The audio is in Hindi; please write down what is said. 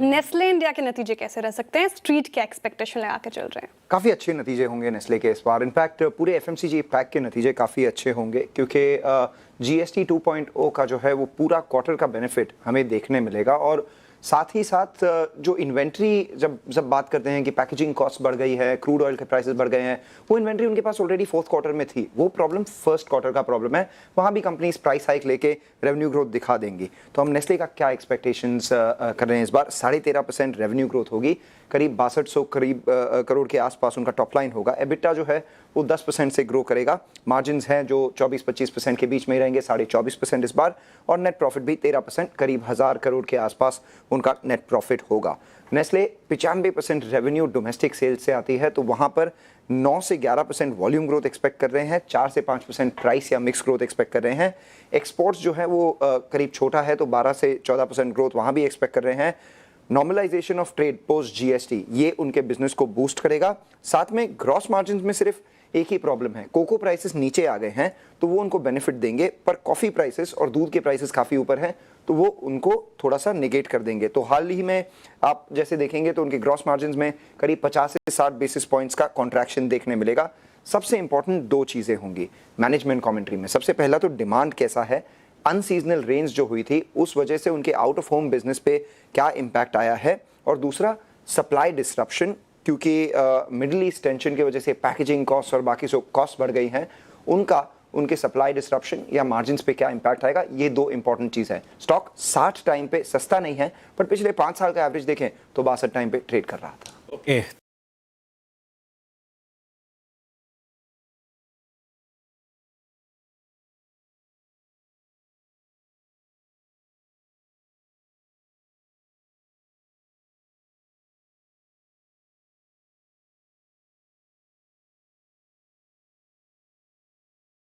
नेस्ले इंडिया के नतीजे कैसे रह सकते हैं? स्ट्रीट के एक्सपेक्टेशन लगा के चल रहे हैं। काफ़ी अच्छे नतीजे होंगे नेस्ले के इस बार। इनफैक्ट पूरे एफएमसीजी पैक के नतीजे काफ़ी अच्छे होंगे, क्योंकि जीएसटी 2.0 का जो है वो पूरा क्वार्टर का बेनिफिट हमें देखने मिलेगा। और साथ ही साथ जो इन्वेंट्री, जब बात करते हैं कि पैकेजिंग कॉस्ट बढ़ गई है, क्रूड ऑयल के प्राइसेस बढ़ गए हैं, वो इन्वेंट्री उनके पास ऑलरेडी फोर्थ क्वार्टर में थी। वो प्रॉब्लम फर्स्ट क्वार्टर का प्रॉब्लम है। वहाँ भी कंपनीज प्राइस हाइक लेके रेवेन्यू ग्रोथ दिखा देंगी। तो हम नेस्ले का क्या एक्सपेक्टेशंस कर रहे हैं इस बार? 13.5% रेवेन्यू ग्रोथ होगी, करीब 6200 करोड़ के आसपास उनका टॉप लाइन होगा। एबिटा जो है वो 10% से ग्रो करेगा। मार्जिन्स हैं जो 24-25% के बीच में ही रहेंगे, 24.5% इस बार। और नेट प्रॉफिट भी 13%, करीब 1000 करोड़ के आसपास उनका नेट प्रॉफिट होगा। नेस्ले 95% रेवेन्यू डोमेस्टिक सेल्स से आती है, तो वहाँ पर 9 से 11% वॉल्यूम ग्रोथ एक्सपेक्ट कर रहे हैं, 4 से 5% प्राइस या मिक्स ग्रोथ एक्सपेक्ट कर रहे हैं। एक्सपोर्ट्स जो है वो करीब छोटा है, तो 12 से 14% ग्रोथ वहाँ भी एक्सपेक्ट कर रहे हैं। Normalization of trade post GST, ये उनके बिजनेस को बूस्ट करेगा। साथ में ग्रॉस मार्जिन में सिर्फ एक ही प्रॉब्लम है, कोको प्राइसेस नीचे आ गए हैं तो वो उनको बेनिफिट देंगे, पर कॉफ़ी प्राइसेस और दूध के प्राइसेस काफ़ी ऊपर हैं तो वो उनको थोड़ा सा नेगेट कर देंगे। तो हाल ही में आप जैसे देखेंगे तो उनके ग्रॉस मार्जिन में करीब 50 से 60 बेसिस पॉइंट्स का कॉन्ट्रैक्शन देखने मिलेगा। सबसे इंपॉर्टेंट दो चीज़ें होंगी मैनेजमेंट कमेंट्री में। सबसे पहला तो डिमांड कैसा है, अनसीजनल रेंज जो हुई थी उस वजह से उनके आउट ऑफ होम बिजनेस पे क्या इम्पैक्ट आया है, और दूसरा सप्लाई डिस्रप्शन, क्योंकि मिडिल ईस्ट टेंशन की वजह से पैकेजिंग कॉस्ट और बाकी सब कॉस्ट बढ़ गई हैं, उनके सप्लाई डिस्रप्शन या मार्जिन्स पे क्या इम्पैक्ट आएगा, ये दो इंपॉर्टेंट चीज़ है। स्टॉक 60 टाइम पे सस्ता नहीं है, पर पिछले 5 साल का एवरेज देखें तो 62 टाइम पे ट्रेड कर रहा था। ओके।